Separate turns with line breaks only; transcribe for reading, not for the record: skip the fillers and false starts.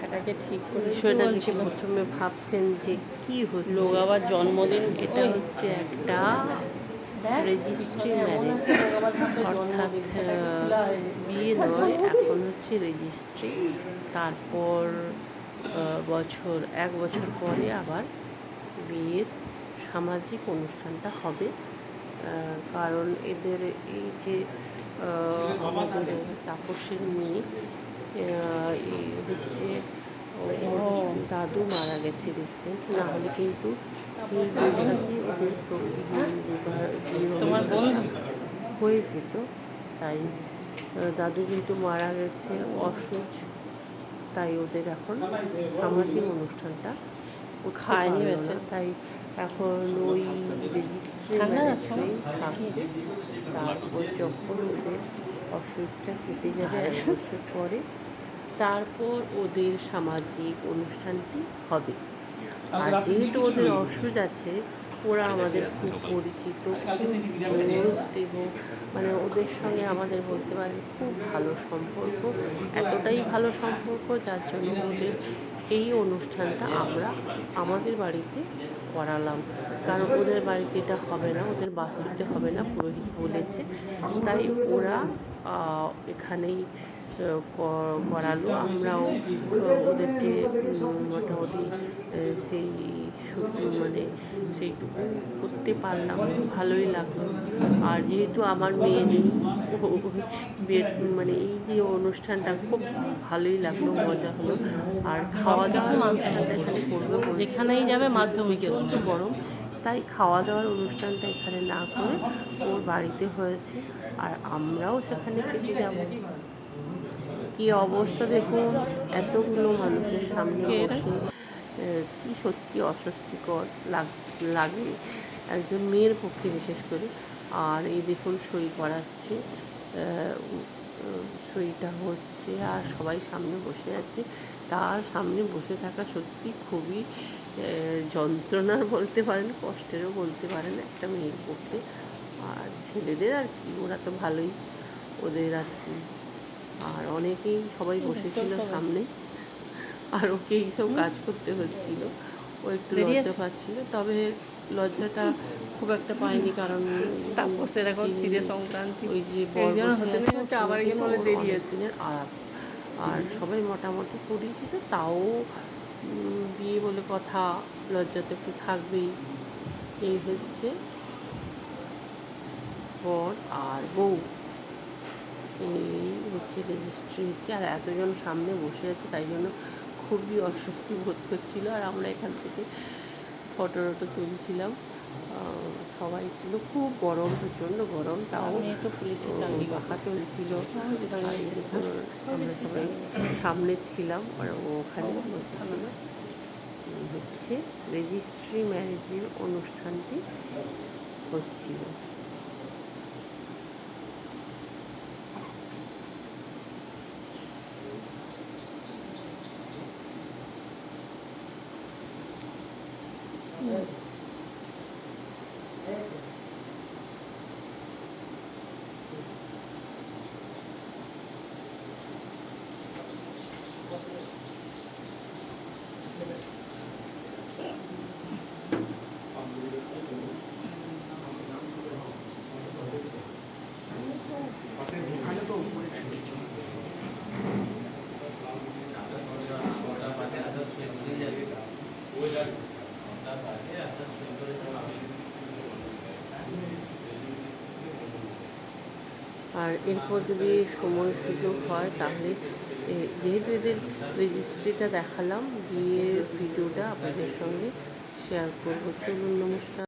মাথাটাকে ঠিক করে
বিষয়টা দেখে প্রথমে ভাবছেন যে কি হচ্ছে।
লোক আবার জন্মদিন
এটা হচ্ছে একটা রেজিস্ট্রি ম্যারেজ, অর্থাৎ বিয়ে নয়, এখন হচ্ছে রেজিস্ট্রি। তারপর এক বছর পরে আবার বিয়ের সামাজিক অনুষ্ঠানটা হবে। কারণ এদের এই যে আমাদের তাপসের মেয়ে এই হচ্ছে দাদু মারা গেছে রিসেন্ট, না হলে কিন্তু এই বৈশাখী ওদের
তোমার বন্ধু
হয়ে যেত। তাই দাদু কিন্তু মারা গেছে অসুচ, তাই ওদের এখন সামাজিক অনুষ্ঠানটা
খায়নি বেছে।
তাই এখন ওই রেজিস্ট্রি ম্যারেজেই থাকবে। তারপর যখন ওদের অসুচটা কেটে যাবে 1 বছর পরে, তারপর ওদের সামাজিক অনুষ্ঠানটি হবে। আর যেহেতু ওদের অসুচ আছে, ওরা আমাদের খুব পরিচিত, খুব ক্লোজড, এবং মানে ওদের সঙ্গে আমাদের বলতে পারেন খুব ভালো সম্পর্ক। এতটাই ভালো সম্পর্ক যার জন্য ওদের এই অনুষ্ঠানটা আমরা আমাদের বাড়িতে করালাম। কারণ ওদের বাড়িতে এটা হবে না, ওদের বাস্তুতে হবে না, পুরোহিত বলেছে। তাই ওরা এখানেই করালো। আমরাও ওদেরকে মোটামুটি সেই মানে সেইটুকু করতে পারলাম, ভালোই লাগলো। আর যেহেতু আমার মেয়ে নেই, মানে এই যে অনুষ্ঠানটা খুব ভালোই লাগলো, মজা হলো। আর খাওয়া দাওয়ার অনুষ্ঠানটা এখানে করবে,
যেখানেই যাবে মাধ্যমিকের
গরম, তাই খাওয়া দাওয়ার অনুষ্ঠানটা এখানে না করে ওর বাড়িতে হয়েছে। আর আমরাও সেখানে খেতে যাব। কি অবস্থা দেখুন, এতগুলো মানুষের সামনে বসে কি সত্যি অস্বস্তিকর লাগে একজন মেয়ের পক্ষে, বিশেষ করে। আর এই দেখুন সই করাচ্ছে, সইটা হচ্ছে, আর সবাই সামনে বসে আছে। তার সামনে বসে থাকা সত্যি খুবই যন্ত্রণার বলতে পারেন, কষ্টেরও বলতে পারেন একটা মেয়ের পক্ষে। আর ছেলেদের আর কি, ওরা তো ভালোই, ওদের আর কি। আর অনেকেই সবাই বসেছিল সামনে, আর ওকে এইসব কাজ করতে হচ্ছিল। ও একটু লজ্জা পাচ্ছিল, তবে লজ্জাটা খুব একটা পায়নি, কারণ
তাপসের এখন সিরে সংক্রান্তি,
ওই যে
আবার
দিনের আলাপ। আর সবাই মোটামুটি পরিচিত, তাও বিয়ে বলে কথা, লজ্জা তো একটু থাকবেই। এই হচ্ছে বর আর বউ, এই হচ্ছে রেজিস্ট্রি হচ্ছে। আর এতজন সামনে বসে আছে, তাই জন্য খুবই অস্বস্তি বোধ করছিল। আর আমরা এখান থেকে ফটো তুলছিলাম, সবাই ছিল। খুব গরম, প্রচণ্ড গরম, তাও
তো পুলিশের চাকরি
পাখা চলছিল। আমরা সবাই সামনে ছিলাম, আর ওখানে বসেছিল। হচ্ছে রেজিস্ট্রি ম্যারেজের অনুষ্ঠানটি হচ্ছিল। আর এরপর যদি সময় সুযোগ হয়, তাহলে যেহেতু এদের রেজিস্ট্রিটা দেখালাম, বিয়ের ভিডিওটা আপনাদের সঙ্গে শেয়ার করবো। চলুন, নমস্কার।